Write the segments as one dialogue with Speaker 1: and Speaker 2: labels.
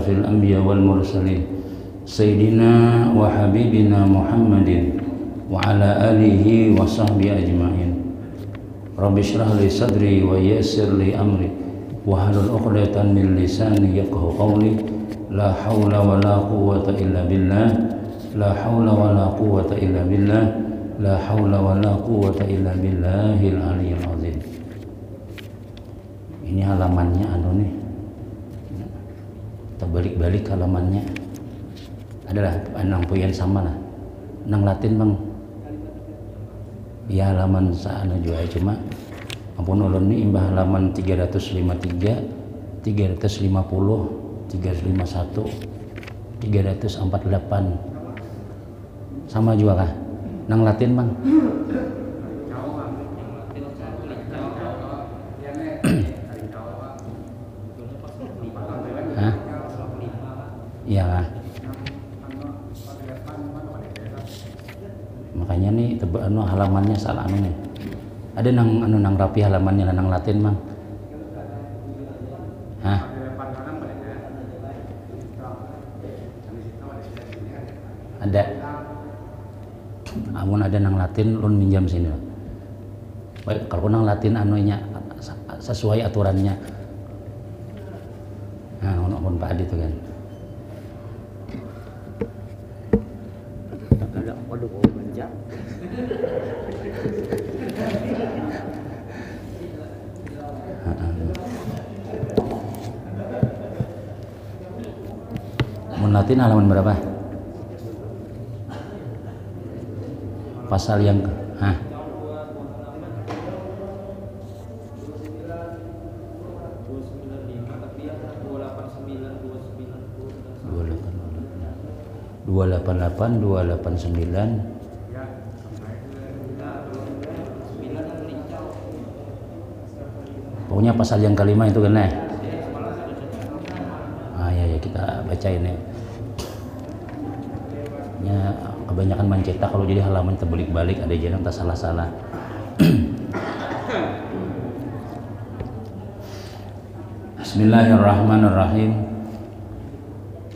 Speaker 1: asyrafil anbiya wal mursalin sayyidina wa habibina Muhammadin wa ala alihi wa sahbihi ajma'in. Rabbi shrah li sadri wa yassir li amri wahlul 'uqdatam min lisani yafqahu qawli. La haula wa la quwwata illa billah. La haula wa la quwwata illa billah. La haula wa la quwwata illa billahil aliyyil azim. Ini halamannya nih. Kita balik-balik halamannya. Adalah nang puyen sama lah. Nang Latin Bang. Ya halaman saana juga cuma ampun ulun ini imbah halaman 353, 350, 351, 348. Sama juga kah? Nang Latin Bang. Hah? Iya kah? Makanya nih halamannya salah nih. Ada nang rapi halamannya nang Latin Bang. Hah? Ada. Amun ada nang Latin lu minjam sini. Baik, kalau nang Latin anunya sesuai aturannya. Nah, ampun Pak Adi itu kan.
Speaker 2: Ada waduh banyak. Mun Latin halaman berapa? Pasal yang 288, 289. Pokoknya pasal yang kelima itu kan ya. Ya kita baca ini. Ya kebanyakan mencetak kalau jadi halaman terbalik-balik ada jangan tak salah-salah. Bismillahirrahmanirrahim.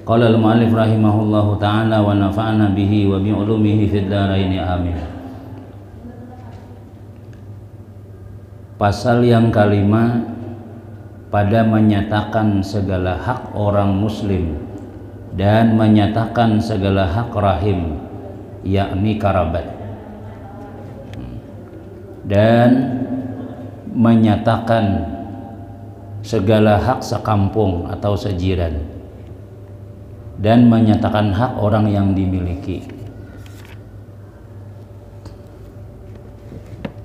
Speaker 2: Qala al-mu'allif rahimahullahu ta'ala wa nafa'ana bihi wa bi'ulumihi fid dharaini amin. Pasal yang kelima pada menyatakan segala hak orang muslim dan menyatakan segala hak rahim, yakni karabat, dan menyatakan segala hak sekampung atau sejiran, dan menyatakan hak orang yang dimiliki.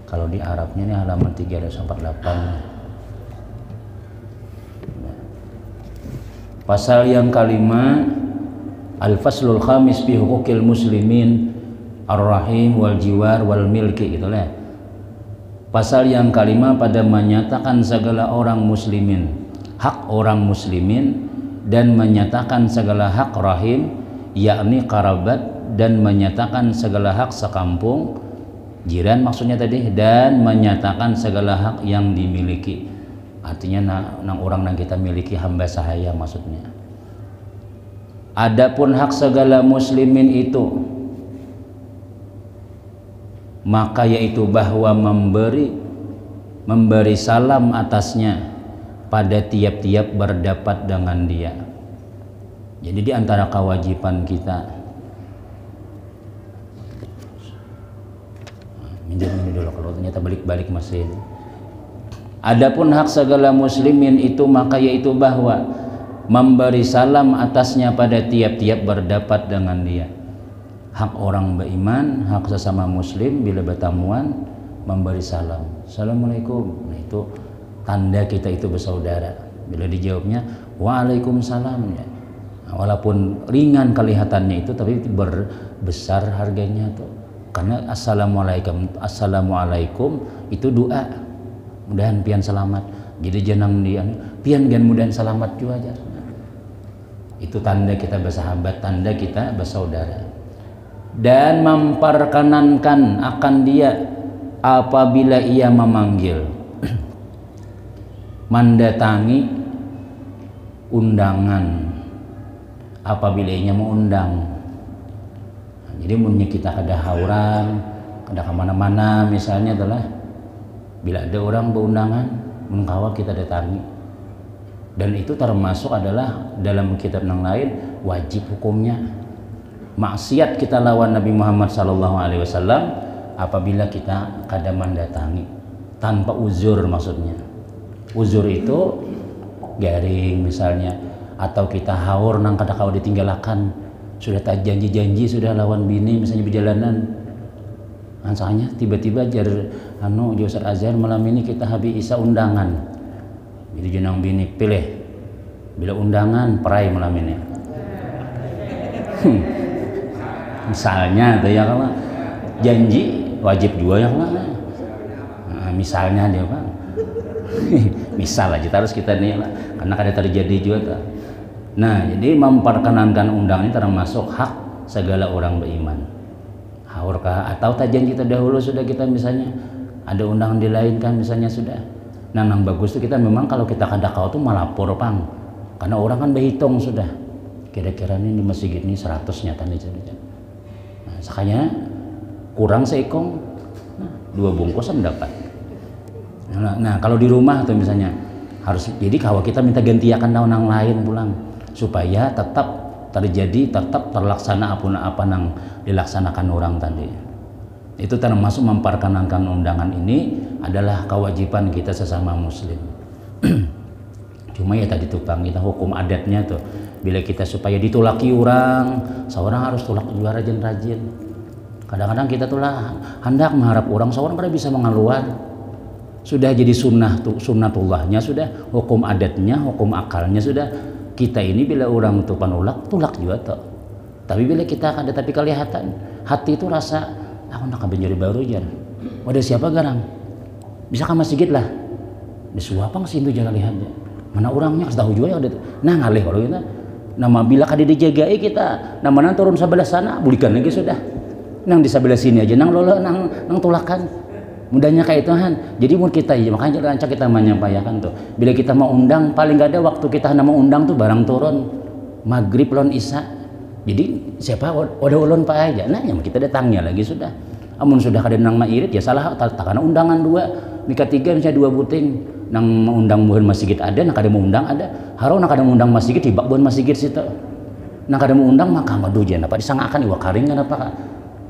Speaker 2: Kalau di Arabnya ini halaman 348. Pasal yang kelima, al-faslul khamis fi huquqil muslimin ar-rahim wal jiwar wal milki, itulah. Pasal yang kelima pada menyatakan segala orang muslimin, hak orang muslimin, dan menyatakan segala hak rahim, yakni karabat, dan menyatakan segala hak sekampung, jiran maksudnya tadi, dan menyatakan segala hak yang dimiliki. Artinya nang orang yang kita miliki hamba sahaya maksudnya. Adapun hak segala muslimin itu, maka yaitu bahwa memberi salam atasnya pada tiap-tiap berdapat dengan dia. Jadi di antara kewajiban kita, minjem ini dulu kalau ternyata balik-balik mesin. Adapun hak segala muslimin itu maka yaitu bahwa memberi salam atasnya pada tiap-tiap berdapat dengan dia. Hak orang beriman, hak sesama muslim bila bertamuan memberi salam. Assalamualaikum. Nah itu tanda kita itu bersaudara. Bila dijawabnya waalaikumsalam, ya. Nah, walaupun ringan kelihatannya itu, tapi berbesar harganya tuh. Karena assalamualaikum itu doa. Mudahan pian selamat. Jadi jangan pian gan mudahan selamat juga aja. Itu tanda kita bersahabat, tanda kita bersaudara. Dan memperkenankan akan dia apabila ia memanggil, mendatangi undangan apabila inya mengundang. Jadi munnya kita kada hauran, kada kemana-mana misalnya adalah bila ada orang berundangan, mengkawal kita datangi. Dan itu termasuk adalah dalam kitab yang lain wajib hukumnya. Maksiat kita lawan Nabi Muhammad SAW apabila kita kada mendatangi tanpa uzur maksudnya. Uzur itu garing misalnya, atau kita haur nang kada kau ditinggalakan, sudah tak janji-janji sudah lawan bini misalnya perjalanan. Misalnya tiba-tiba jar Ustaz Azhar malam ini kita habis isa undangan. Jadi jenang bini pilih bila undangan perai malam ini. Misalnya tuh ya kalau janji wajib juga ya kalau. Nah, misalnya dia Pak. Misal aja terus kita nih karena kada terjadi juga tuh. Nah, jadi memperkenankan undangan ini termasuk hak segala orang beriman. Haurkah atau tak janji terdahulu sudah kita misalnya ada undangan di lain kan misalnya sudah. Nah, yang bagus itu kita memang kalau kita kada kau tuh melapor Pang. Karena orang kan berhitung sudah. Kira-kira ini di masjid ini 100 nyata nih. Nah, sakanya kurang seikong, nah, 2 bungkusan dapat. Nah, kalau di rumah tuh misalnya harus jadi kalau kita minta gantiakan daun yang lain pulang supaya tetap terjadi, tetap terlaksana apa yang dilaksanakan orang tadi. Itu termasuk memperkenankan undangan ini adalah kewajiban kita sesama muslim. Cuma ya tadi tuh Bang, kita hukum adatnya tuh bila kita supaya ditulaki orang, seorang harus tulak juga rajin-rajin. Kadang-kadang kita tuh lah hendak mengharap orang, seorang kada bisa mengeluar. Sudah jadi sunnatullahnya sudah, hukum adatnya, hukum akalnya sudah. Kita ini bila orang tuh panulak, tulak juga tuh. Tapi bila kita kada tapi kelihatan, hati itu rasa aku nak benjari baru jan. Wadah siapa garang? Bisa ke masjid lah. Disuapang sintu jalan lihatnya. Mana orangnya tahu juga ada. Nah ngalih kalau kita. Nama bila kada dijagai kita, nama turun sebelah sana, bulikan lagi sudah. Nang di sebelah sini aja nang lola nang tulakan. Mudahnya kayak itu kan. Jadi mun kita makanya rancak kita menyampaikan tuh. Bila kita mau undang paling gak ada waktu kita mau undang tuh barang turun maghrib lon isya. Jadi siapa udah ulun pak aja. Nah yang kita datangnya lagi sudah. Amun sudah kada nang mairit ya salah tak karena undangan 2, mika 3 misalnya 2 buting nang undang buhan masjid ada, nak kada mau undang ada. Harau nak kada mau undang masjid tibak buhan masjid situ. Nak kada mau undang maka madu jan apa disangakan iwa karing kan apa.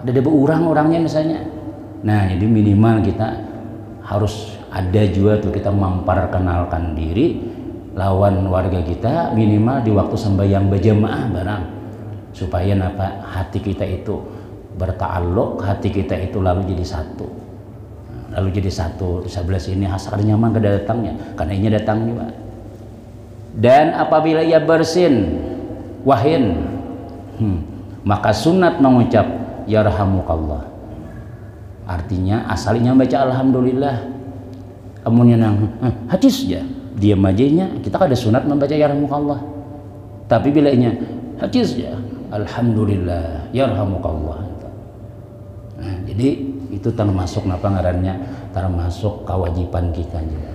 Speaker 2: Kada ada orangnya misalnya. Nah, jadi minimal kita harus ada juga tuh kita memperkenalkan diri lawan warga kita minimal di waktu sembahyang berjamaah barang supaya apa hati kita itu berta'alluq, hati kita itu lalu jadi satu. Lalu jadi satu di sebelah sini asal nyaman kada datangnya karena ini datang juga. Dan apabila ia bersin wahin maka sunat mengucap yarhamukallah. Artinya asalnya baca alhamdulillah. Amunnya nang hadis ya, diam ajanya kita kada sunat membaca yarhamukallah. Tapi bila nya hadis ya, alhamdulillah yarhamukallah. Nah, jadi itu termasuk napa ngarannya? Termasuk kewajiban kita juga.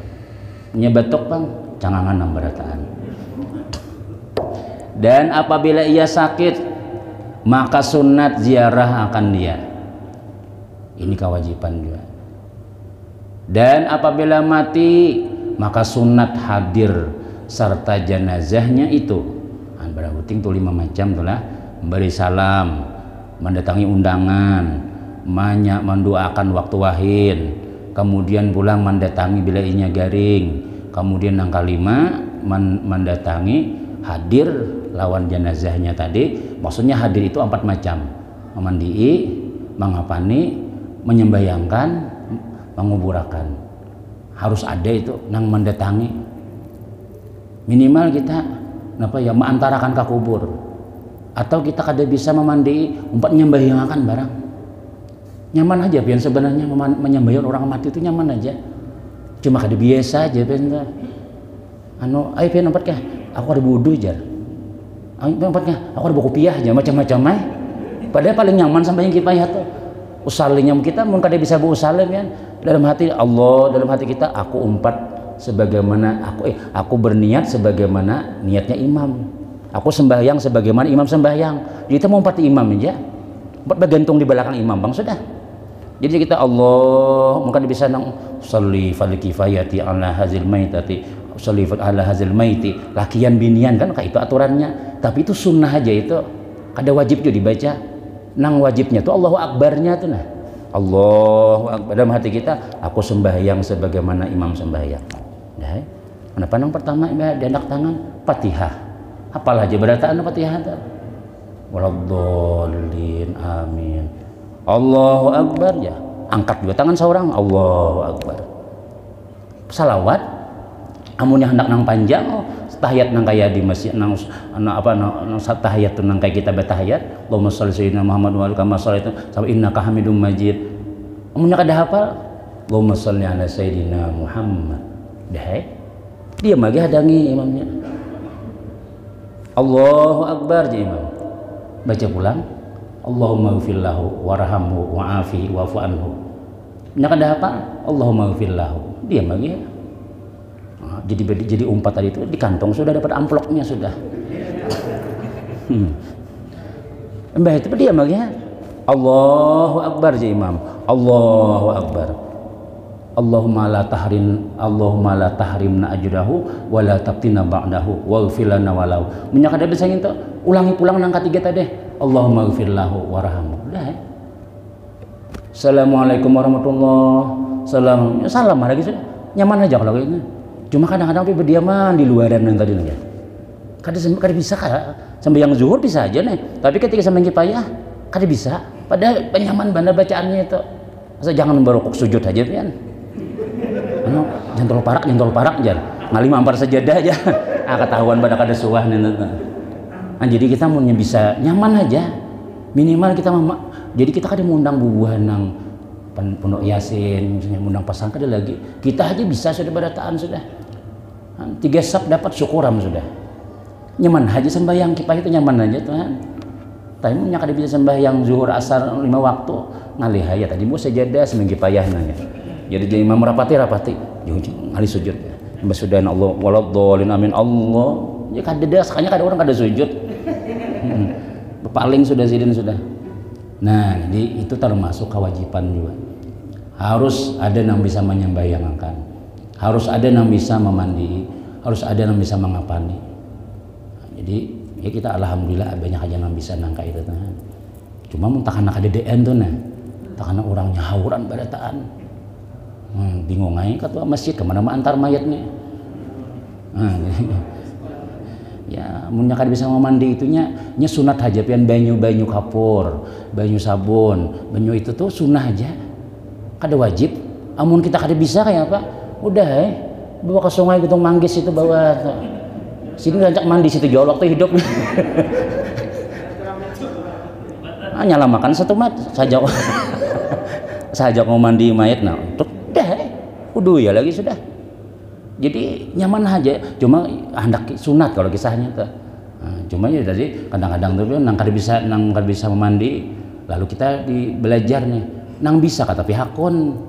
Speaker 2: Nya batok Bang, cangangan nang berataan. Dan apabila ia sakit, maka sunat ziarah akan dia. Ini kewajiban juga. Dan apabila mati maka sunat hadir serta jenazahnya itu. Berarti itu 5 macam itulah memberi salam, mendatangi undangan, mendoakan waktu wahin, kemudian pulang mendatangi bila inya garing, kemudian yang kelima mendatangi hadir lawan jenazahnya tadi. Maksudnya hadir itu 4 macam: memandii, mengapani, menyembayangkan, menguburakan. Harus ada itu nang mendatangi. Minimal kita mengantarakan ke kubur. Atau kita kada bisa memandai umpat menyembayangkan barang. Nyaman aja pian sebenarnya menyembayang orang mati itu nyaman aja. Cuma kada biasa aja pian. Ayo pian umpat kah? Aku ada wudu jar. Ayo pian umpat kah? Aku ada kopiah aja macam-macam Padahal paling nyaman sampai yang kipayah tuh. Usalinya kita mun kada bisa usalim ya dalam hati Allah, dalam hati kita aku umpat sebagaimana aku berniat sebagaimana niatnya imam. Aku sembahyang sebagaimana imam sembahyang. Jadi kita mau pati imam aja, bergantung di belakang imam bang sudah. Jadi kita Allah mungkin bisa nang sholli fal kifayati ala hazil maitati sholli ala hazil maiti lakian binian kan kayak itu aturannya. Tapi itu sunnah aja itu. Kada wajib juga dibaca. Nang wajibnya tuh Allahu Akbarnya tuh nah. Allahu Akbar dalam hati kita. Aku sembahyang sebagaimana imam sembahyang. Nah, kenapa nang pertama dianak tangan Fatihah. Apalah aja berataan Fatihah tuh. Waladdallin amin. Allahu Akbar ya. Angkat dua tangan seorang Allahu Akbar. Salawat amunnya hendak nang panjang tahiyat nang kaya di masjid nang tahiyat nang kaya kita bertahiyat Allahumma shalli sayyidina Muhammad wa ala kama shallaitu sampai innaka hamidum majid. Amunnya kada hafal Allahumma shalli ala sayyidina Muhammad. Dah. Dia magi hadangi imamnya. Allahu Akbar je imam. Baca pulang Allahumma ghfirlahu warhamhu wa'afihi wa'fu anhu. Nya kada hafal Allahumma ghfirlahu. Dia magi. Jadi umpat tadi itu di kantong sudah dapat amplopnya sudah. Mbah itu dia magi. Allahu Akbar je imam. Allahu Akbar. Allahumma la tahrimna ajrahu wa la taftina ba'dahu waghfir lana walau. Munya kada bisa itu ulangi pulang nang ketiga tadi. Allahumma ighfir lahu warhamhu. Dah. Assalamualaikum warahmatullahi. Salam lagi sudah. Nyaman aja kalau ini. Cuma kadang-kadang tapi berdiaman di luaran nang tadi ya. Kada bisa sembahyang zuhur bisa aja nih. Tapi ketika sembahyang kifayah kada bisa. Padahal penyaman bandar bacaannya itu. Masa jangan berukuk sujud aja pian. Jantol parak jan ngali mampar sajadah aja ketahuan pada kada suah nih. Jadi kita mau bisa nyaman aja minimal kita jadi kita kada mengundang bubuhan nang pondok yasin misalnya mengundang pasang kada lagi kita aja bisa sudah berataan sudah 3 sab dapat syukuram sudah nyaman aja sembahyang kifayah itu nyaman aja Tuhan. Tapi punya kada bisa sembahyang zuhur asar 5 waktu ngalih aja tadi mau sajadah seminggu kifayah nanya. Jadi imam rapati ngali sujud mbah sudah Allah waladdallin amin Allah ya kada sakanya kada orang kada sujud paling sudah sidin sudah. Nah jadi itu termasuk kewajiban juga harus ada yang bisa menyembahyangkan, harus ada yang bisa memandi, harus ada yang bisa mengapani. Jadi ya kita alhamdulillah banyak aja yang bisa nangka itu nah. Cuma muntakana kada DN tuh nah takana orang nyahauran badataan. Bingung aja ketua masjid kemana mah antar mayatnya. Ya munnya kada bisa mandi itunya sunat aja pian banyu kapur, banyu sabun, banyu itu tuh sunah aja. Kada wajib. Amun kita kada bisa kayak apa? Udah bawa ke sungai Gunung Manggis itu bawa. Sini ngajak mandi situ jauh waktu hidup. Nyala makan satu mat saja mau mandi mayat nah. Udah ya lagi sudah. Jadi nyaman aja. Cuma hendak sunat kalau kisahnya tuh. Cuma ya tadi kadang-kadang tuh nang kada bisa memandi. Lalu kita belajar nih. Nang bisa kata pihakun.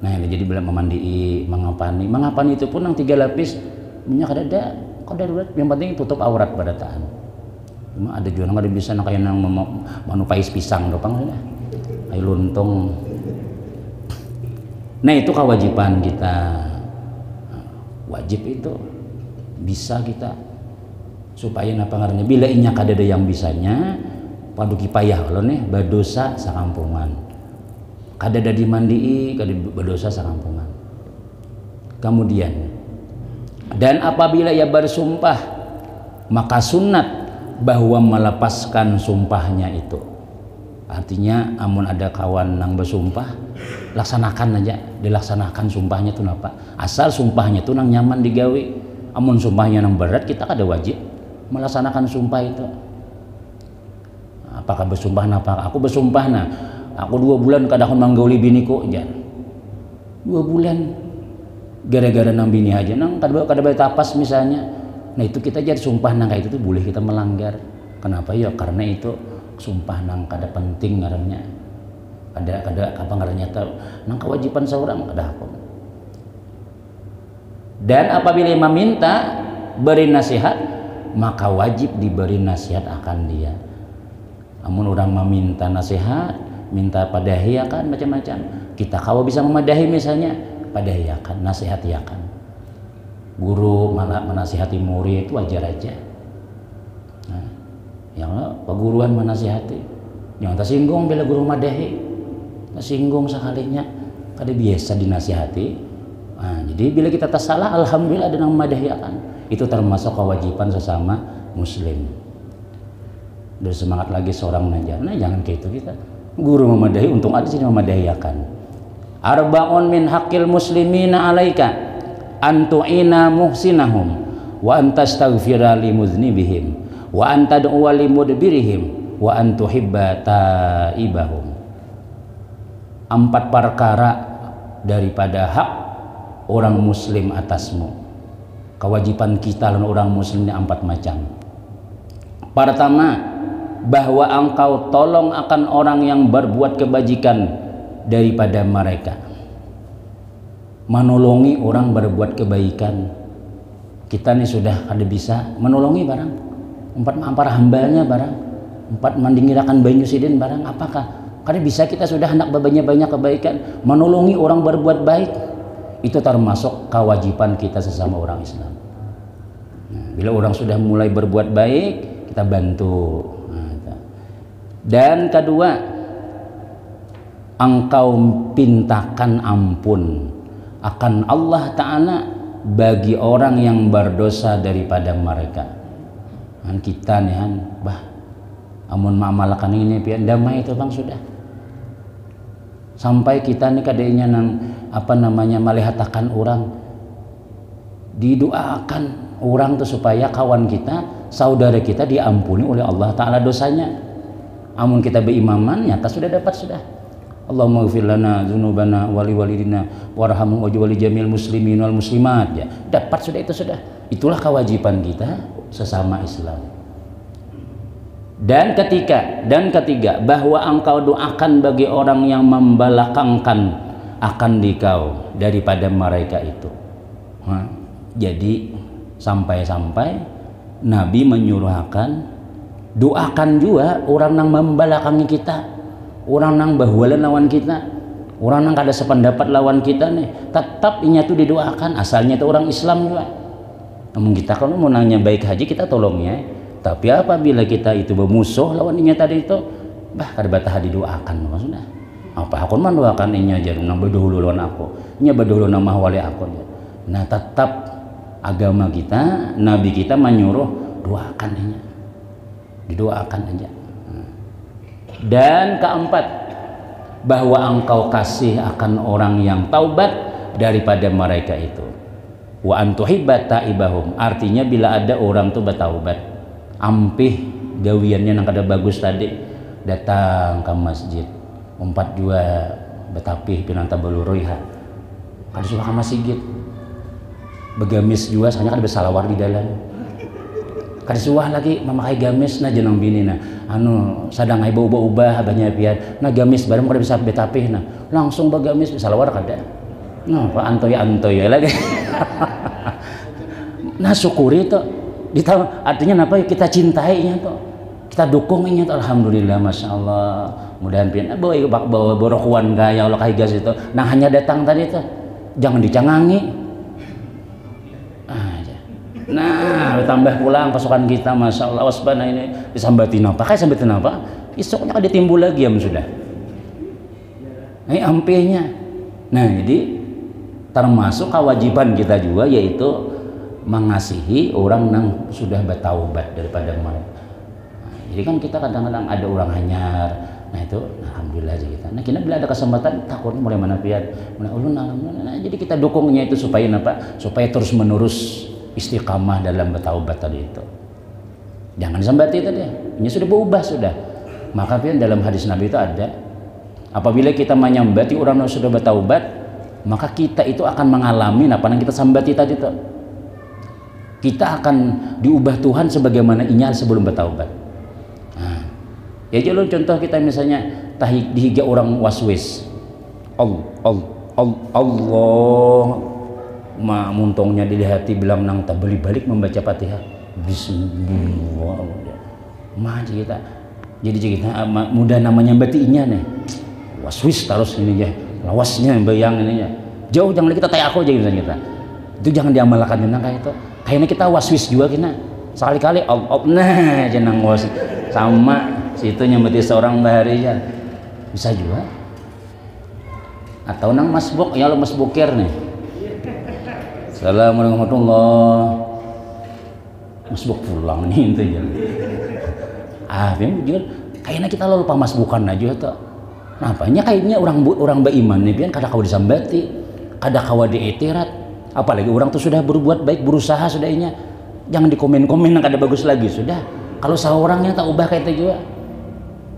Speaker 2: Nah jadi bela memandi, mengapani itu pun nang 3 lapis. Minyak kada yang penting tutup aurat pada tahan. Cuma ada juga nang kada bisa nang kayak nang manupais pisang dopang sudah. Ayo luntung. Nah itu kewajiban kita. Wajib itu bisa kita supaya napa ngarannya bila inya kadada yang bisanya padu kipayah kalau nih badosa sakampungan. Kadada dimandii kada badosa sakampungan. Kemudian dan apabila ia bersumpah maka sunat bahwa melepaskan sumpahnya itu. Artinya amun ada kawan nang bersumpah laksanakan aja, dilaksanakan sumpahnya tuh napa asal sumpahnya tuh nang nyaman digawe. Amun sumpahnya nang berat kita kada wajib melaksanakan sumpah itu. Apakah bersumpah napa aku bersumpah nah aku 2 bulan kada aku manggauli biniku aja 2 bulan gara-gara nang bini aja nang kada bae tapas misalnya. Nah itu kita jadi sumpah nang kayak itu tuh boleh kita melanggar. Kenapa ya karena itu sumpah nang kada penting ngarannya. Kada apa ngarannya tau nang kewajiban seorang kada apa. Dan apabila meminta beri nasihat maka wajib diberi nasihat akan dia. Namun orang meminta nasihat, minta padahiakan macam-macam. Kita kalau bisa memadahi misalnya, padahiakan, nasihatiakan. Guru menasihati murid wajar aja. Nah, yang peguruan menasihati, jangan tersinggung bila guru madahi, tersinggung sekalinya, kada biasa dinasihati. Nah, jadi bila kita tersalah, alhamdulillah ada yang madahiakan. Itu termasuk kewajiban sesama muslim. Dan semangat lagi seorang mengajar. Nah, jangan kayak itu kita. Guru memadahi, untung ada sini memadahiakan. Arba'un min haqqil muslimina alaika an tu'ina muhsinahum wa an tastaghfira li muznibihim wa an tad'u li mudbirihim wa an tuhibba taibahum. 4 perkara daripada hak orang muslim atasmu. Kewajiban kita lawan orang muslim ini 4 macam. Pertama, bahwa engkau tolong akan orang yang berbuat kebajikan daripada mereka. Menolongi orang berbuat kebaikan. Kita nih sudah ada bisa menolongi barang. 4 ampar hambanya barang. 4 mandingirakan banyu sidin barang. Apakah? Karena bisa kita sudah hendak banyak kebaikan. Menolongi orang berbuat baik. Itu termasuk kewajiban kita sesama orang Islam. Nah, bila orang sudah mulai berbuat baik, kita bantu. Dan kedua, engkau pintakan ampun akan Allah Ta'ala bagi orang yang berdosa daripada mereka. Dan kita nih amun ma'amalakan ini pian damai itu bang sudah. Sampai kita nih kadainya melihatakan orang, didoakan orang tuh supaya kawan kita, saudara kita diampuni oleh Allah Ta'ala dosanya. Amun kita berimaman nyata sudah dapat sudah. Allahumma ighfir lana dzunubana wa liwalidina warhamhum waj'al jamil muslimin wal muslimat. Ya, dapat sudah itu sudah. Itulah kewajiban kita sesama Islam. Dan ketiga, bahwa engkau doakan bagi orang yang membelakangkan akan dikau daripada mereka itu. Jadi sampai-sampai Nabi menyuruhkan doakan juga orang yang membelakangi kita, orang yang bahwalan lawan kita, orang yang kada sependapat lawan kita nih, tetap inya tuh didoakan. Asalnya itu orang Islam juga. Namun kita kalau mau nanya baik haji kita tolongnya. Tapi apabila kita itu bermusuh lawan inya tadi itu, kada batah didoakan maksudnya. Apa aku mendoakan inya aja nang berdahulu lawan aku, inya berdahulu nama wali aku. Nah tetap agama kita, Nabi kita menyuruh doakan inya. Didoakan aja. Dan keempat, bahwa engkau kasih akan orang yang taubat daripada mereka itu. Wa antuhibba taibahum, artinya bila ada orang tuh bertaubat, ampih gawiannya yang kada bagus tadi, datang ke masjid, 4 juga betapih pinanta beluruiha, kada suka ke masjid, begamis juga, soalnya kada bersalawar di dalam. Kada suah lagi memakai gamis na jenang bini na sadang ay ubah-ubah banyak pian na gamis bareng kada bisa betapih na langsung bagamis salawar kada pa antoy lagi. Nah syukuri itu artinya apa kita cintainya tuh, kita dukungnya tuh, alhamdulillah masya Allah. Mudahan pian bawa borokuan gaya Allah kai gas itu nah hanya datang tadi tuh jangan dicangangi. Nah, tambah pulang pasukan kita, masya Allah, wasbana ini disambatin apa? Kayak sambatin apa? Isoknya ada timbul lagi sudah. Ini ampihnya. Nah, jadi termasuk kewajiban kita juga yaitu mengasihi orang yang sudah bertaubat daripada mereka. Nah, jadi kan kita kadang-kadang ada orang hanyar. Nah itu, alhamdulillah aja kita. Nah kita bila ada kesempatan takutnya mulai mana pian, nah, jadi kita dukungnya itu supaya apa? Supaya terus menerus istiqamah dalam bertaubat tadi itu. Jangan sambati tadi. Ini sudah berubah sudah. Maka pian dalam hadis Nabi itu ada, apabila kita menyambati orang yang sudah bertaubat, maka kita itu akan mengalami apa yang kita sambati tadi itu. Kita akan diubah Tuhan sebagaimana inya sebelum bertaubat. Nah, ya jalur contoh kita misalnya dihiga orang waswis. Allah muntongnya di hati bilang nang tak balik membaca Fatihah. Bismillah. Mah kita. Jadi kita mudah namanya batinya nih. Waswis terus ini ya. Lawasnya bayang ini ya. Jauh jangan kita tanya aku aja gitu kita. Itu jangan diamalkan jenang kayak itu. Kayaknya kita waswis juga kita. Sekali-kali nah jenang was sama situ nyambeti seorang baharinya. Bisa juga. Atau nang masbuk ya lo masbukir nih. Assalamualaikum warahmatullahi. Masbuk pulang nih itu ya. Jujur kayaknya kita lo lupa masbukan aja tuh. Napanya kayaknya orang beriman nih pian kada kawa disambati, kada kawa dietirat. Apalagi orang tuh sudah berbuat baik, berusaha sudah inya. Jangan dikomen-komen yang kada bagus lagi sudah. Kalau seorangnya tak ubah kayak itu juga.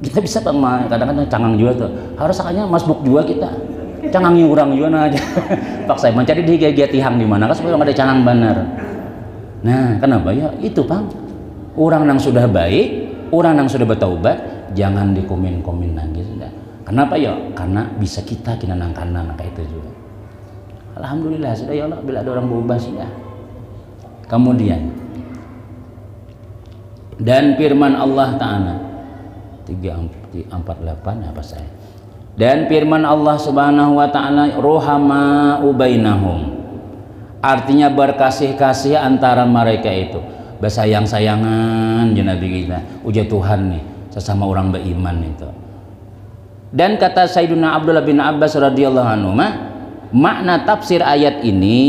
Speaker 2: Kita bisa kadang-kadang cangang juga tuh. Harus akanya masbuk juga kita. Cangangnya orang juga nah aja. Paksa mencari di gaya tihang di mana kan supaya ada cangang benar. Nah, kenapa ya? Itu, Bang. Orang yang sudah baik, orang yang sudah bertaubat, jangan dikomen-komen lagi sudah. Kenapa ya? Karena bisa kita nangkanan kayak itu juga. Alhamdulillah sudah ya Allah bila ada orang berubah sudah. Kemudian dan firman Allah Ta'ala 348 apa saya? Dan firman Allah Subhanahu wa taala rohama ubainahum. Artinya berkasih-kasih antara mereka itu. Bersayang-sayangan ya Nabi kita. Uja Tuhan nih sesama orang beriman itu. Dan kata Sayyidina Abdullah bin Abbas radhiyallahu anhu, makna tafsir ayat ini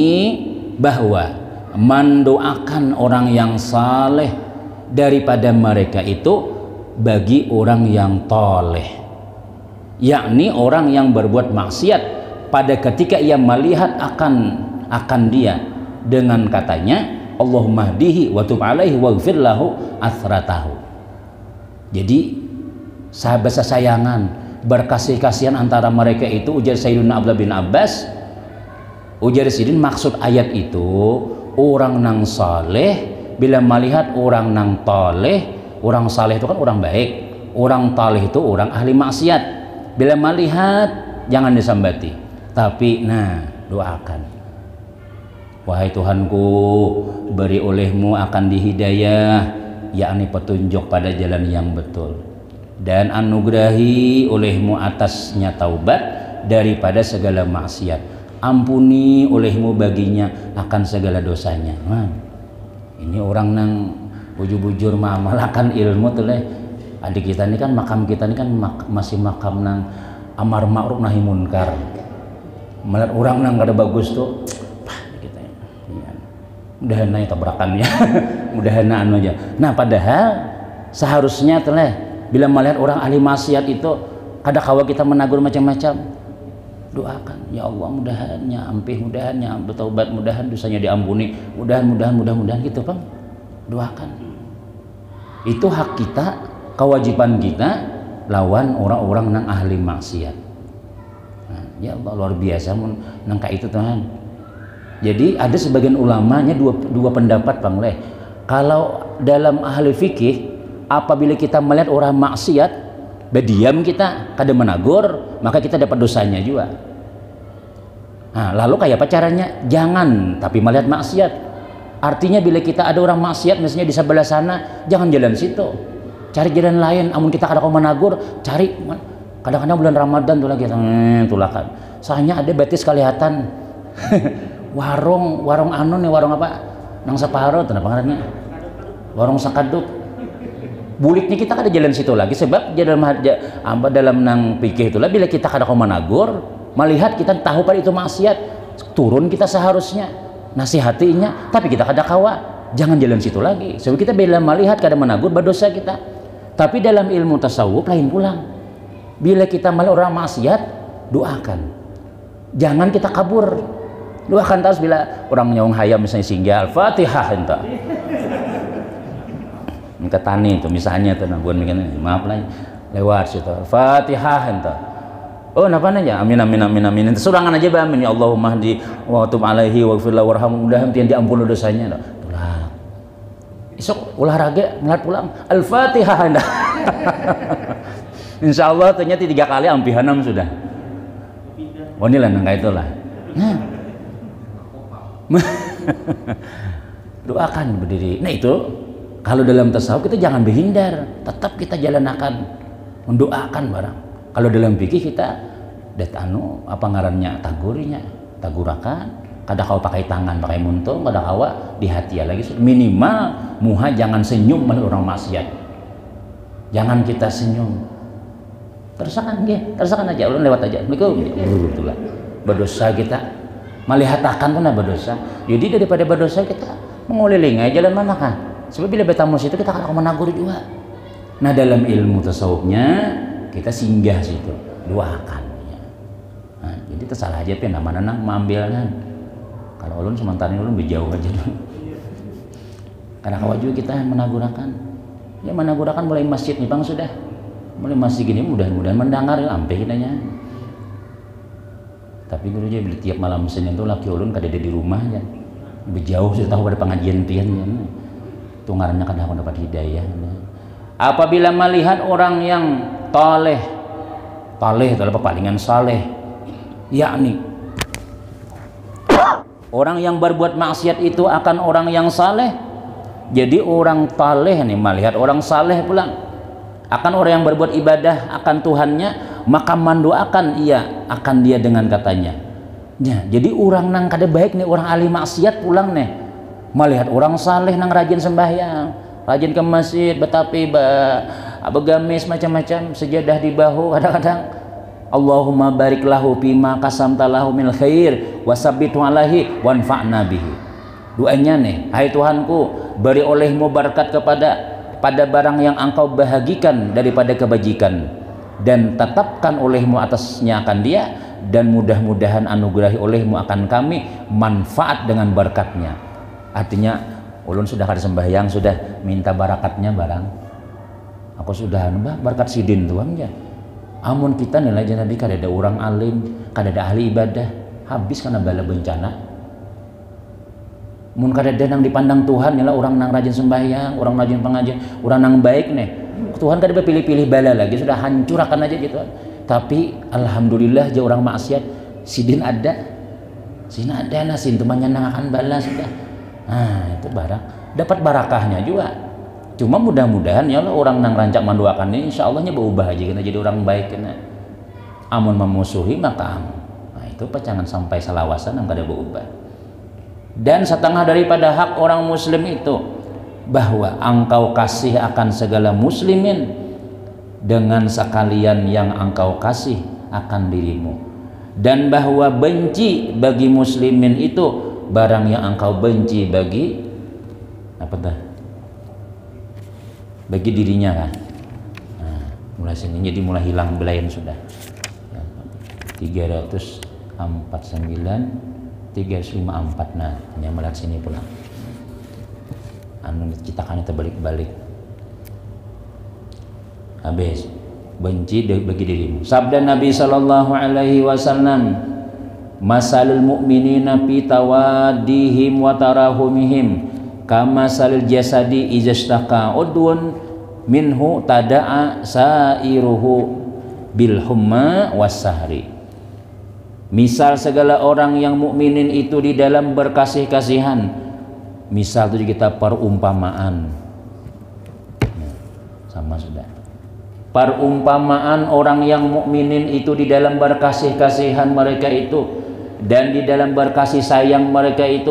Speaker 2: bahwa mendoakan orang yang saleh daripada mereka itu bagi orang yang toleh, yakni orang yang berbuat maksiat pada ketika ia melihat akan dia dengan katanya Allahumma hdihi wa tub alaihi waghfir lahu athratahu. Jadi sahabat sayangan berkasih-kasihan antara mereka itu, ujar Sayyidina Abdullah bin Abbas, ujar Sidin maksud ayat itu orang nang saleh bila melihat orang nang toleh. Orang saleh itu kan orang baik, orang toleh itu orang ahli maksiat. Bila melihat jangan disambati, tapi doakan, wahai Tuhanku, beri olehmu akan dihidayah, yakni petunjuk pada jalan yang betul, dan anugerahi olehmu atasnya taubat daripada segala maksiat, ampuni olehmu baginya akan segala dosanya. Ini orang nang bujur-bujur mengamalkan ilmu tuh leh. Adik kita ini kan makam kita ini kan masih makam nang amar ma'ruf nahi munkar. Melihat orang nang kada bagus tuh, kita ya. Mudahan aja tabrakannya, mudahan anu aja. Nah padahal seharusnya tuh leh bila melihat orang ahli maksiat itu kada kawa kita menagur macam-macam. Doakan, ya Allah mudahannya ampih, mudahannya bertaubat, mudahan dosanya diampuni, mudahan gitu Bang. Doakan. Itu hak kita, kewajiban kita lawan orang-orang nang ahli maksiat. Ya Allah luar biasa nangka itu Tuhan. Jadi ada sebagian ulamanya dua pendapat Bang Leh. Kalau dalam ahli fikih apabila kita melihat orang maksiat berdiam kita kada menagur, maka kita dapat dosanya juga. Nah, lalu kayak apa caranya? Jangan tapi melihat maksiat. Artinya bila kita ada orang maksiat misalnya di sebelah sana, jangan jalan situ, cari jalan lain. Amun kita kadang menagur, cari kadang-kadang bulan Ramadan tuh lagi tulakan. Soalnya ada betis kelihatan warung anu nih, warung apa nang separo tuh apa ngarannya, warung sakaduk. Buliknya kita kada jalan situ lagi sebab dalam nang pikir itulah bila kita kadang menagur, melihat kita tahu pada itu maksiat, turun kita seharusnya nasihatinya, tapi kita kada kawa, jangan jalan situ lagi. Sebab kita bila melihat kada menagur berdosa kita. Tapi dalam ilmu tasawuf lain pulang. Bila kita melihat orang maksiat, doakan. Jangan kita kabur. Doakan terus bila orang nyawang hayam misalnya singgah Al-Fatihah entah. Ketani itu misalnya tuh bukan begini, maaf lah lewat situ Al-Fatihah entah. Oh napa aja amin surangan aja amin ya Allahumma hdi wa tub alaihi waghfir lahu warhamhu, mudah-mudahan diampuni dosanya. Pulang esok olahraga ngeliat pulang Al-Fatihah anda. Insyaallah ternyata 3 kali ampihanam sudah. Oh ini lah nangka itulah. doakan berdiri. Nah itu kalau dalam tasawuf kita jangan berhindar, tetap kita jalankan mendoakan barang. Kalau dalam fikih kita apa ngarannya tagurakan. Kada kau pakai tangan, pakai muntung, kada kau di hati lagi. Minimal muha jangan senyum melihat orang maksiat. Jangan kita senyum. Tersakan aja, ulun lewat aja. Itulah berdosa kita. Melihatakan pun berdosa. Jadi daripada berdosa kita mengelilingi jalan mana kan? Sebab bila bertamu situ kita akan menagur juga. Nah dalam ilmu tasawufnya kita singgah situ, doakan. Nah, jadi tersalah aja nama mengambil kan. Kalau ulun sementara ini ulun berjauh aja dulu. Karena kawat juga kita menagurakan. Ya menagurakan mulai masjid nih bang sudah. Mulai masjid gini mudah-mudahan mendengar ya ampe kitanya. Tapi guru aja beli tiap malam Senin itu laki ulun kada ada di rumah ya. Berjauh sudah tahu pada pengajian pian ya. Itu ngarannya kada dapat hidayah. Apabila melihat orang yang toleh adalah palingan saleh, yakni orang yang berbuat maksiat itu akan orang yang saleh. Jadi orang taleh nih melihat orang saleh pulang akan orang yang berbuat ibadah akan Tuhannya, maka mendoakan ia akan dia dengan katanya. Ya, jadi orang nang kada baik nih, orang ahli maksiat pulang nih melihat orang saleh nang rajin sembahyang, rajin ke masjid, betapi begamis macam-macam, sejadah di bahu kadang-kadang. Allahumma barik lahu bima qasamta lahu min khair wasabbithu alaihi wanfa'na bihi. Doanya nih, hai Tuhanku, beri olehmu berkat pada barang yang engkau bahagikan daripada kebajikan, dan tetapkan olehmu atasnya akan dia, dan mudah-mudahan anugerahi olehmu akan kami manfaat dengan berkatnya. Artinya ulun sudah kada sembahyang, sudah minta barakatnya barang. Aku sudah berkat sidin Tuhan ya. Amun kita nilai jadi kada ada orang alim, kada ada ahli ibadah, habis karena bala bencana. Mun kada ada nang dipandang Tuhan nilai orang nang rajin sembahyang, orang rajin pengajian, orang nang baik nih. Tuhan kada pilih-pilih bala lagi, sudah hancur akan aja gitu. Tapi alhamdulillah je orang maksiat sidin ada. Sina ada nasin temannya nang akan bala sudah. Nah, itu barang dapat barakahnya juga. Cuma mudah-mudahan ya Allah orang nang rancak mendoakan ini insya Allahnya berubah aja kita jadi orang baik kena. Amun memusuhi maka nah itu jangan sampai salawasan yang kada berubah. Dan setengah daripada hak orang muslim itu bahwa engkau kasih akan segala muslimin dengan sekalian yang engkau kasih akan dirimu, dan bahwa benci bagi muslimin itu barang yang engkau benci bagi apa dah? Bagi dirinya kan. Nah, mulai sini jadi mulai hilang belayan sudah. 349 354. Nah, hanya melihat sini pulang. Anu kita kan terbalik-balik. Habis benci bagi dirimu. Sabda Nabi sallallahu alaihi wasallam, masalul mu'minina fi tawaddihim wa tarahumihim kama salil jasadi izastaka udun minhu tada'a sairuhu bil humma wassahri. Misal segala orang yang mukminin itu di dalam berkasih-kasihan. Misal itu kita perumpamaan. Sama sudah. Perumpamaan orang yang mukminin itu di dalam berkasih-kasihan mereka itu, dan di dalam berkasih sayang mereka itu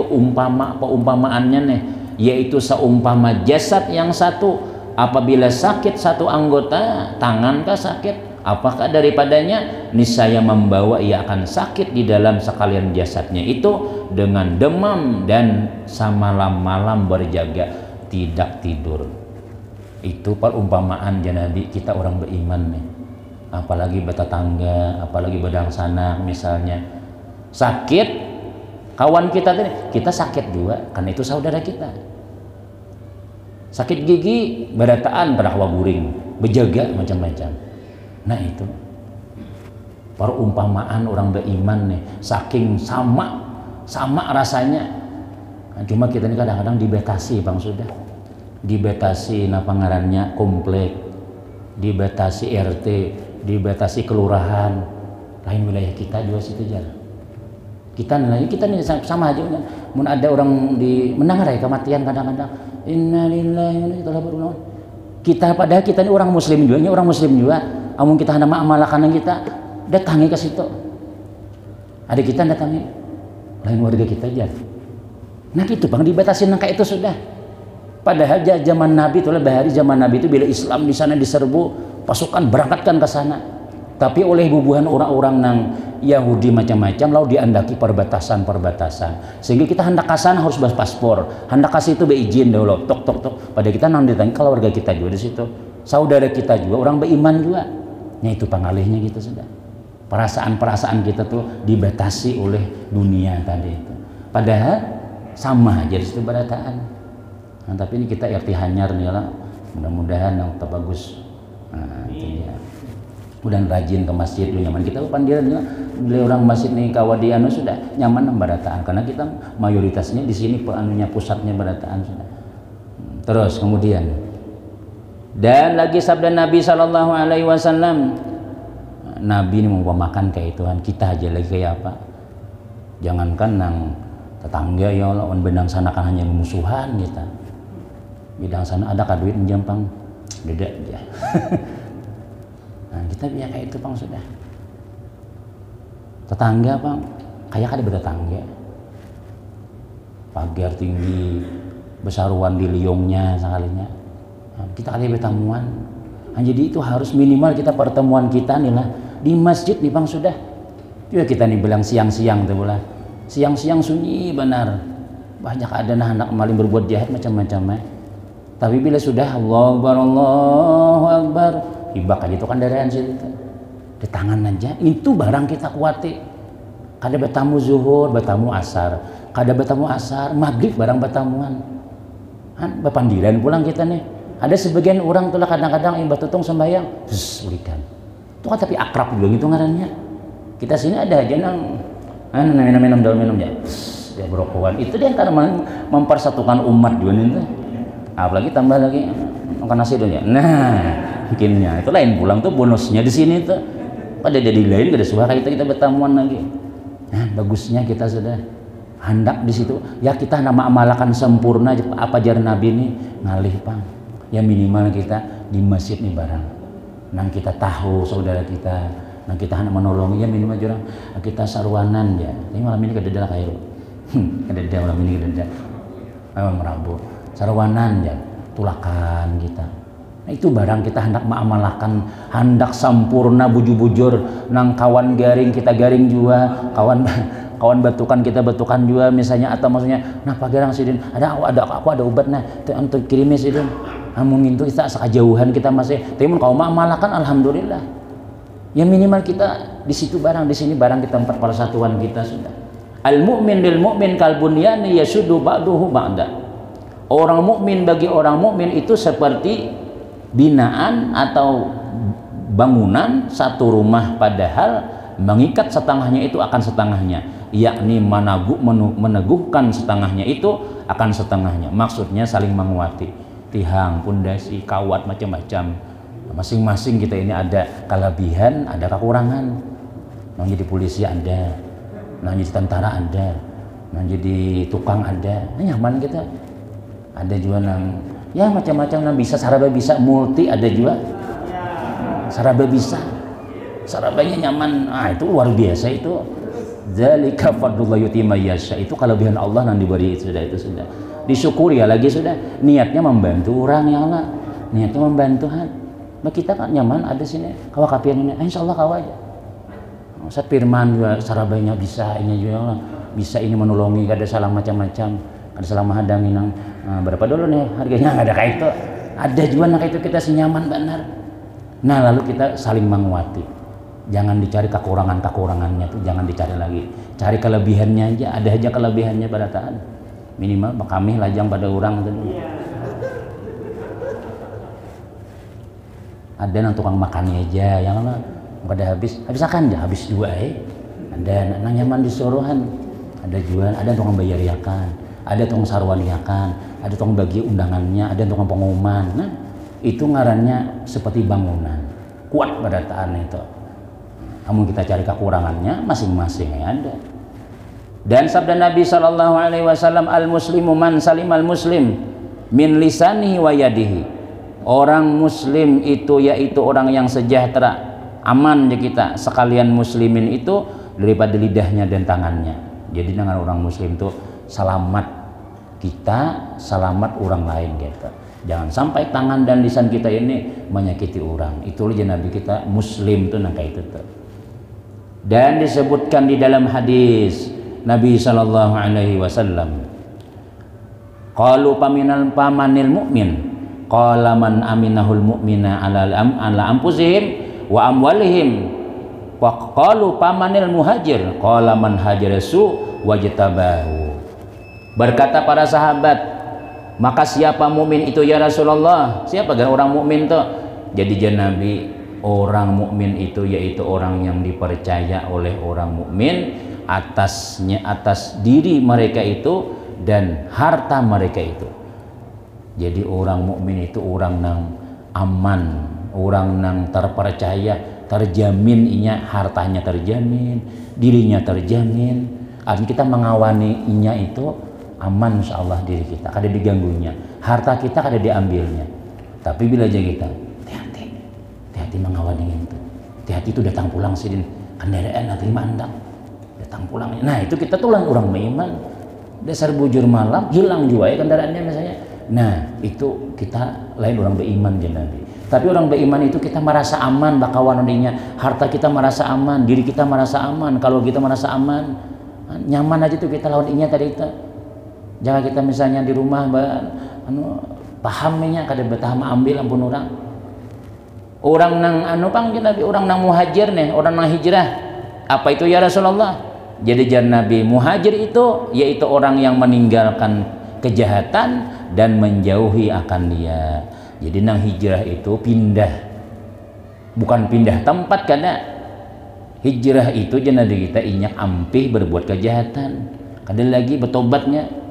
Speaker 2: peumpamaannya nih, yaitu seumpama jasad yang satu apabila sakit satu anggota, tangan kah sakit, apakah daripadanya niscaya membawa ia akan sakit di dalam sekalian jasadnya itu dengan demam dan samalam-malam berjaga tidak tidur. Itu perumpamaan jadi kita orang beriman nih, apalagi bertetangga, apalagi berdangsana misalnya sakit, kawan kita tadi kita sakit juga karena itu saudara kita. Sakit gigi berataan pada hawa guring, berjaga macam-macam. Nah itu perumpamaan orang beriman nih, saking sama rasanya. Nah, cuma kita ini kadang-kadang dibatasi bang sudah, dibatasi napa ngarannya komplek, dibatasi RT, dibatasi kelurahan, lain wilayah kita juga situ jalan. Kita nih sama aja. Mun ada orang di mendengar ya kematian kadang-kadang. Innalillahi wa inna ilaihi raji'un. Kita padahal kita ini orang muslim juga, amun kita hendak amalakan kita datangi ke situ. Ada kita datangi lain warga kita aja. Nah gitu Bang, dibatasin kayak itu sudah. Padahal zaman Nabi itu bahari zaman Nabi itu bila Islam di sana diserbu, pasukan berangkatkan ke sana. Tapi oleh bubuhan orang-orang nang Yahudi macam-macam lalu diandaki perbatasan. Sehingga kita hendak ke sana harus bawa paspor. Hendak ke situ beizin dulu, tok. Pada kita nang ditanya kalau warga kita juga di situ. Saudara kita juga orang beriman juga. Nah itu pengalihnya gitu sudah. Perasaan kita tuh dibatasi oleh dunia tadi itu. Padahal sama aja di situ berataan. Nah, tapi ini kita hanyar nih lah. Mudah-mudahan yang terbagus. Nah, itu dia. Udah rajin ke masjid lu nyaman kita pandiran beli orang masjid nih kawadiano sudah nyaman berataan karena kita mayoritasnya di sini pusatnya berataan sudah. Terus kemudian dan lagi sabda Nabi Shallallahu Alaihi Wasallam, Nabi ini mau makan kayak Tuhan kita aja lagi kayak apa? Jangankan nang tetangga ya Allah on benang sana kan hanya musuhan kita. Bidang sana ada kaduit menjampang beda aja. Nah, kita biar kayak itu Bang sudah. Tetangga Bang, kayak ada bertetangga. Pagar tinggi, besaruan di liungnya sekalinya. Nah, kita kali bertamuan. Nah, jadi itu harus minimal kita pertemuan kita nih lah di masjid nih Bang sudah. Juga kita nih bilang siang-siang tuh bola. Siang-siang sunyi benar. Banyak ada anak maling berbuat jahat macam-macam. Tapi bila sudah Allahu Akbar ibak aja itu kan daraan sih di tangan aja itu barang kita kuati kada bertamu zuhur bertamu asar kada bertamu asar maghrib barang bertamuan kan bepandiran pulang kita nih ada sebagian orang tuh kadang-kadang yang batutung sembahyang ulikan itu kan tapi akrab juga gitu ngarannya kita sini ada aja nang minum ya berokokan itu dia karena mempersatukan umat juga nih apalagi tambah lagi makan nasi dulu ya nah bikinnya itu lain pulang tuh bonusnya di sini tuh pada jadi lain gak ada suara kita bertamuan lagi nah bagusnya kita sudah hendak di situ ya kita nama amalakan sempurna apa ajaran Nabi ini ngalih Bang ya minimal kita di masjid nih barang nang kita tahu saudara kita nang kita hendak menolong ya minimal jurang kita sarwanan ya ini malam ini kededa kayak kededa malam ini kededa memang Rabu sarwanan ya tulakan kita. Nah, itu barang kita hendak mengamalkan, hendak sempurna bujur-bujur nang kawan garing kita garing juga, kawan batukan kita batukan juga misalnya atau maksudnya nah pagarang sidin aku ada obat nah untuk kirimnya sidin mungkin itu kita sekejauhan kita masih tapi kalau mengamalkan alhamdulillah ya minimal kita di situ barang di sini barang kita tempat persatuan kita sudah al mu'min lil mu'min kal bunyani yasuddu ba'duhu ba'da orang mukmin bagi orang mukmin itu seperti binaan atau bangunan satu rumah padahal mengikat setengahnya itu akan setengahnya yakni meneguhkan setengahnya itu akan setengahnya maksudnya saling menguati tihang, pundasi, kawat macam-macam masing-masing kita ini ada kelebihan ada kekurangan nang jadi polisi ada nang jadi tentara ada nang jadi tukang ada nah, nyaman kita ada juga nang ya macam-macam nang bisa saraba bisa multi ada juga saraba bisa sarabanya nyaman itu luar biasa itu zalika fadlullah yuti may yasha itu kelebihan Allah yang diberi itu sudah disyukuri ya lagi sudah niatnya membantu orang ya Allah niatnya membantu kita kan nyaman ada sini kawa kapian ini insyaallah kawa aja Ustaz Firman juga sarabanya bisa ini juga bisa ini menolongi kada salah macam-macam ada salah mahadang nang berapa dulu nih harganya ada kayak itu ada juga nah kayak itu kita senyaman benar nah lalu kita saling menguati jangan dicari kekurangannya tuh jangan dicari lagi cari kelebihannya aja ada aja kelebihannya pada taat minimal kami lajang pada orang tadi ada nang tukang makannya aja yang mana pada habis akan ya habis dua ada nang nyaman disuruhan ada juga ada tukang bayariakan ada tukang sarwaniakan, ada tukang bagi undangannya, ada tukang pengumuman. Nah, itu ngarannya seperti bangunan. Kuat pada taan itu. Namun kita cari kekurangannya masing-masing ada. Dan sabda Nabi sallallahu alaihi wasallam, al muslimu man salimal muslim min lisanihi wa yadihi. Orang muslim itu yaitu orang yang sejahtera, aman ya kita sekalian muslimin itu daripada lidahnya dan tangannya. Jadi dengan orang muslim itu selamat kita, selamat orang lain gitu. Jangan sampai tangan dan lisan kita ini menyakiti orang. Itu aja Nabi kita muslim tuh nangka itu tuh. Dan disebutkan di dalam hadis Nabi sallallahu alaihi wasallam, qalu pamanil mu'min qala man aminahul mu'mina ala anfusihim wa amwalihim wa qalu pamanil muhajir qala man hajarasu wajtabahu. Berkata para sahabat, maka siapa mukmin itu ya Rasulullah? Siapa orang mukmin tuh? Jadi Nabi, orang mukmin itu yaitu orang yang dipercaya oleh orang mukmin atas diri mereka itu dan harta mereka itu. Jadi orang mukmin itu orang nang aman, orang nang terpercaya, terjamin inya hartanya terjamin, dirinya terjamin. Artinya kita mengawani inya itu aman, insyaallah diri kita kada diganggunya, harta kita kada diambilnya. Tapi bila aja kita hati-hati mengawani itu, hati-hati itu datang pulang sidin kendaraan nanti mandang datang pulang. Nah itu kita tulang orang beriman, dasar bujur malam hilang juga ya kendaraannya misalnya. Nah itu kita lain orang beriman ya Nabi. Tapi orang beriman itu kita merasa aman bakawan odinya, harta kita merasa aman, diri kita merasa aman. Kalau kita merasa aman, nyaman aja tuh kita lawan inya tadi itu. Jangan kita misalnya di rumah pahamnya kada betah ambil ampun orang nang Nabi, orang nang muhajir nih, orang nang hijrah. Apa itu ya Rasulullah? Jadi Nabi muhajir itu yaitu orang yang meninggalkan kejahatan dan menjauhi akan dia. Jadi nang hijrah itu pindah, bukan pindah tempat, karena hijrah itu Nabi kita inyak ampih berbuat kejahatan. Kada lagi bertobatnya.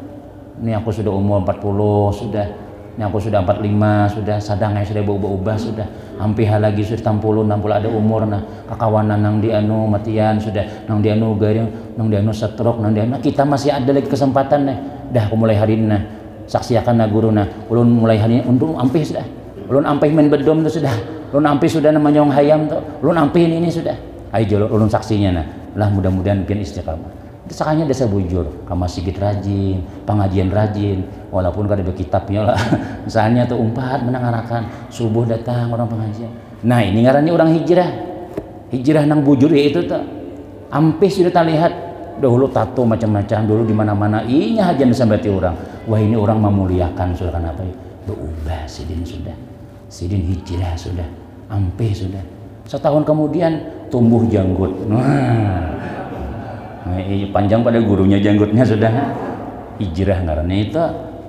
Speaker 2: Ini aku sudah umur 40 sudah. Ini aku sudah 45 sudah, sadangnya sudah berubah sudah, hampir lagi sudah 60 ada umur nah, kakawanan nang di matian sudah, nang di garing, nang di stroke, nang di kita masih ada lagi kesempatan nih. Dah aku mulai hari ini nah, saksiakan nah guru nah, ulun mulai hari ini untung ampih sudah. Ulun ampih main bedom tuh sudah. Ulun ampih sudah namanya nyong hayam tuh. Ulun ampih ini sudah. Ayo ulun saksinya nah. Lah mudah-mudahan pian istiqamah. Itu sakanya desa bujur, kama sigit rajin, pengajian rajin, walaupun kada ada kitabnya lah. Misalnya tuh umpat menangarakan subuh datang orang pengajian. Nah ini ngarannya orang hijrah, hijrah nang bujur ya itu tuh. Ampih sudah terlihat dahulu tato macam-macam dulu di mana-mana. Inya hajan sampai orang. Wah ini orang memuliakan sudah kenapa ya? Berubah sidin sudah, sidin hijrah sudah, ampih sudah. Setahun kemudian tumbuh janggut. Nah, panjang pada gurunya janggutnya sudah. Hijrah ngarannya itu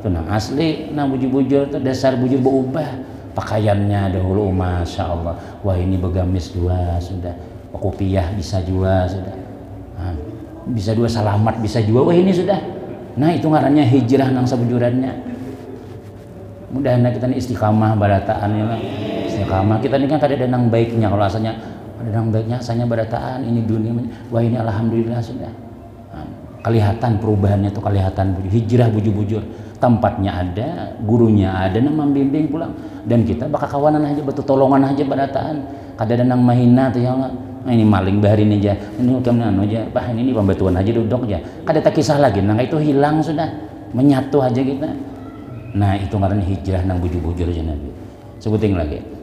Speaker 2: nang asli, nang bujur-bujur itu dasar bujur berubah. Pakaiannya dahulu masya Allah, wah ini begamis dua sudah, kopiah bisa juga sudah, nah, bisa dua salamat bisa juga, wah ini sudah. Nah itu ngarannya hijrah nang sabujurannya. Mudah-mudahan kita ini istiqamah barataan ya, istiqamah kita ini kan kada ada nang baiknya, kalau asalnya dan baiknya asalnya barataan ini dunia, wah ini alhamdulillah sudah. Nah, kelihatan perubahannya tuh, kelihatan hijrah bujur-bujur, tempatnya ada, gurunya ada nang membimbing pulang, dan kita bakal kawanan aja, betul tolongan aja barataan. Kada ada nang mahina tuh ya, nah, ini maling baharin aja, ini kemana aja, bah ini pembantuan aja duduk aja, kada tak kisah lagi, nang itu hilang sudah, menyatu aja kita. Nah itu ngarannya hijrah nang bujur-bujur aja Nabi. Sebutin lagi.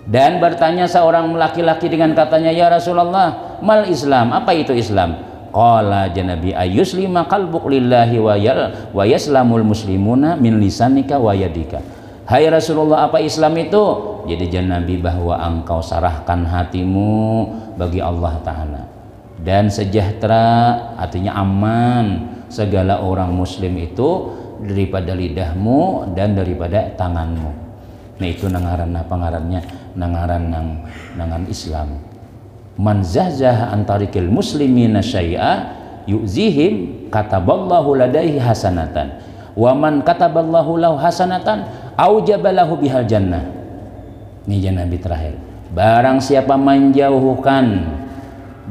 Speaker 2: Dan bertanya seorang laki-laki dengan katanya, ya Rasulullah, mal Islam, apa itu Islam? Qala Nabi, ayuslima qalbuk lillahi wa yaslamul muslimuna min lisanika wa yadika. Hai Rasulullah, apa Islam itu? Jadi Nabi bahwa engkau sarahkan hatimu bagi Allah Ta'ala, dan sejahtera artinya aman segala orang muslim itu daripada lidahmu dan daripada tanganmu. Nah itu nangaran apa ngarannya, nangan Islam. Man zahzah antarikil muslimina syai'a yu'zihim kataballahu ladaihi hasanatan wa man kataballahu lahu hasanatan aujabalahu bihal jannah. Ini Nabi terakhir, barang siapa menjauhkan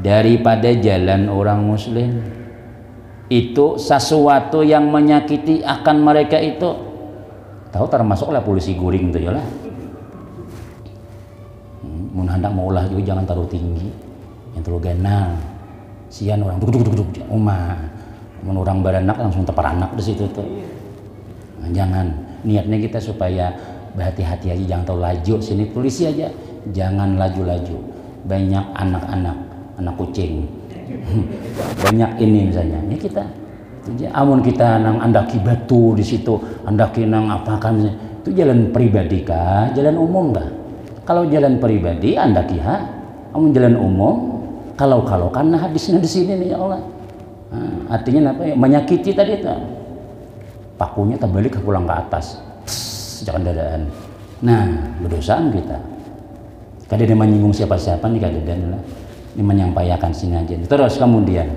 Speaker 2: daripada jalan orang muslim, itu sesuatu yang menyakiti akan mereka itu tahu termasuklah polisi guring itu ya lah. Mun hendak mau ulah juga jangan terlalu tinggi, yang terlalu ganal. Sian orang duduk mun orang beranak langsung teparanak di situ tuh. Nah, jangan, niatnya kita supaya berhati-hati aja, jangan terlalu laju. Sini polisi aja, jangan laju-laju. Banyak anak kucing. Banyak ini misalnya. Ini kita amun kita nang andaki batu di situ, andaki nang apa kan itu jalan pribadi kah, jalan umum kah? Kalau jalan pribadi andaki amun jalan umum kalau karena hadisnya di sini nih ya Allah. Nah, artinya apa ya? Menyakiti tadi itu. Pakunya terbalik ke pulang ke atas. Jangan dadaan. Nah, berdosaan kita. Kada dia menyinggung siapa-siapa nih kada lah. Ini menyampaikan sini aja. Terus kemudian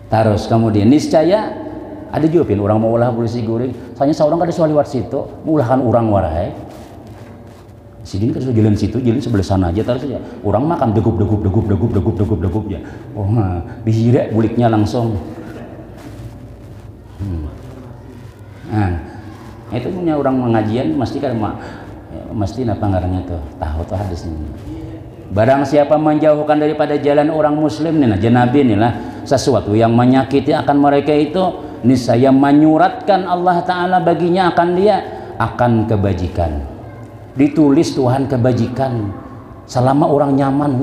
Speaker 2: terus kemudian niscaya ada juga pin orang mau ulah polisi guring. Soalnya seorang kada soal lewat situ, ulahkan orang warai. Sidin kan jalan situ, jalan sebelah sana aja terus aja. Orang makan degup ya. Oh, dihira buliknya langsung. Nah, itu punya orang mengajian mesti kan mesti apa ngarannya tuh tahu tuh hadis ini. Barang siapa menjauhkan daripada jalan orang muslim nih, nah Nabi nih lah sesuatu yang menyakiti akan mereka itu niscaya menyuratkan Allah Ta'ala baginya akan dia akan kebajikan. Ditulis Tuhan kebajikan selama orang nyaman.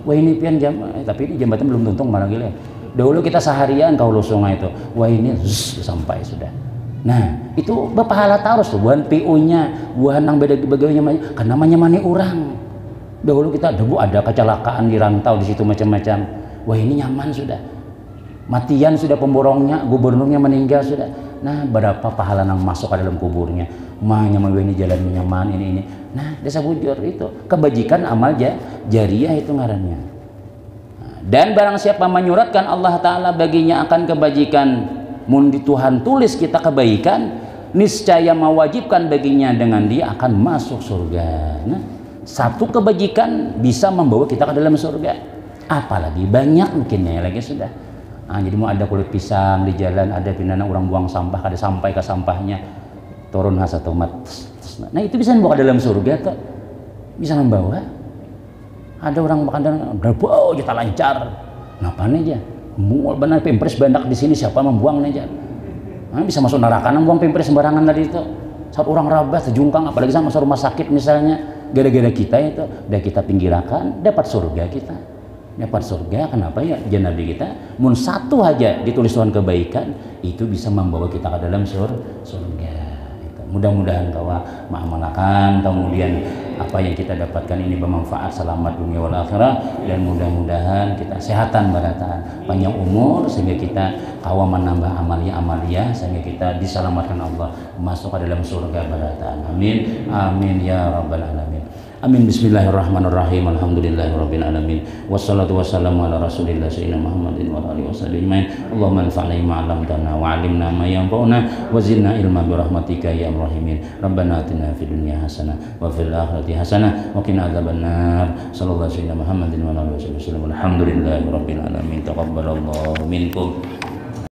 Speaker 2: Wah ini pian jam, tapi ini jambatan belum tuntung mana gila. Dahulu kita seharian kau sungai itu, wah ini sampai sudah. Nah itu berpahala terus tuh, bukan PU-nya, bukan yang beda-bedanya, karena menyemani orang. Dahulu kita ada kecelakaan di rantau di situ macam-macam. Wah ini nyaman sudah. Matian sudah pemborongnya, gubernurnya meninggal sudah. Nah berapa pahala yang masuk ke dalam kuburnya? Nyaman ini jalan nyaman ini. Nah desa bujur itu kebajikan amal jariah itu ngarannya. Dan barang siapa menyuratkan Allah Ta'ala baginya akan kebajikan, mun di Tuhan tulis kita kebaikan, niscaya mewajibkan baginya dengan dia akan masuk surga. Nah, satu kebajikan bisa membawa kita ke dalam surga. Apalagi banyak mungkinnya lagi sudah. Nah, jadi mau ada kulit pisang di jalan, ada pinana orang buang sampah, ada sampai ke sampahnya, turun satu mat. Nah itu bisa membawa ke dalam surga tuh. Bisa membawa. Ada orang makan bau kita lancar, ngapain aja? Mual benar pempres bandak di sini siapa membuang aja? Nah, bisa masuk neraka membuang pempres sembarangan tadi itu. Saat orang rabah sejungkang, apalagi sama masuk rumah sakit misalnya, gara-gara kita itu, udah kita pinggirakan, dapat surga kita. Dapat surga, kenapa ya? Nabi kita, mun satu aja ditulis Tuhan kebaikan, itu bisa membawa kita ke dalam surga. Mudah-mudahan kau mengamalkan, kemudian apa yang kita dapatkan ini bermanfaat selamat dunia wal akhirah, dan mudah-mudahan kita sehatan barataan panjang umur sehingga kita kau menambah amalia sehingga kita diselamatkan Allah masuk ke dalam surga barataan. Amin amin ya rabbal alamin. Amin. Bismillahirrahmanirrahim. Alhamdulillahirabbil alamin. Wassalatu wassalamu ala Rasulillah sayyidina Muhammadin wa alihi wasallam. Allahumma anfa'na bima 'allamtana wa 'allimna ma yanfa'una wa zidna ilma bi rahmatika ya arhamin. Rabbana atina fid dunya hasanah wa fil akhirati hasanah wa qina adzabannar. Sallallahu alaihi Muhammadin wa alihi wasallam. Alhamdulillahirabbil alamin. Taqabbalallahu minkum.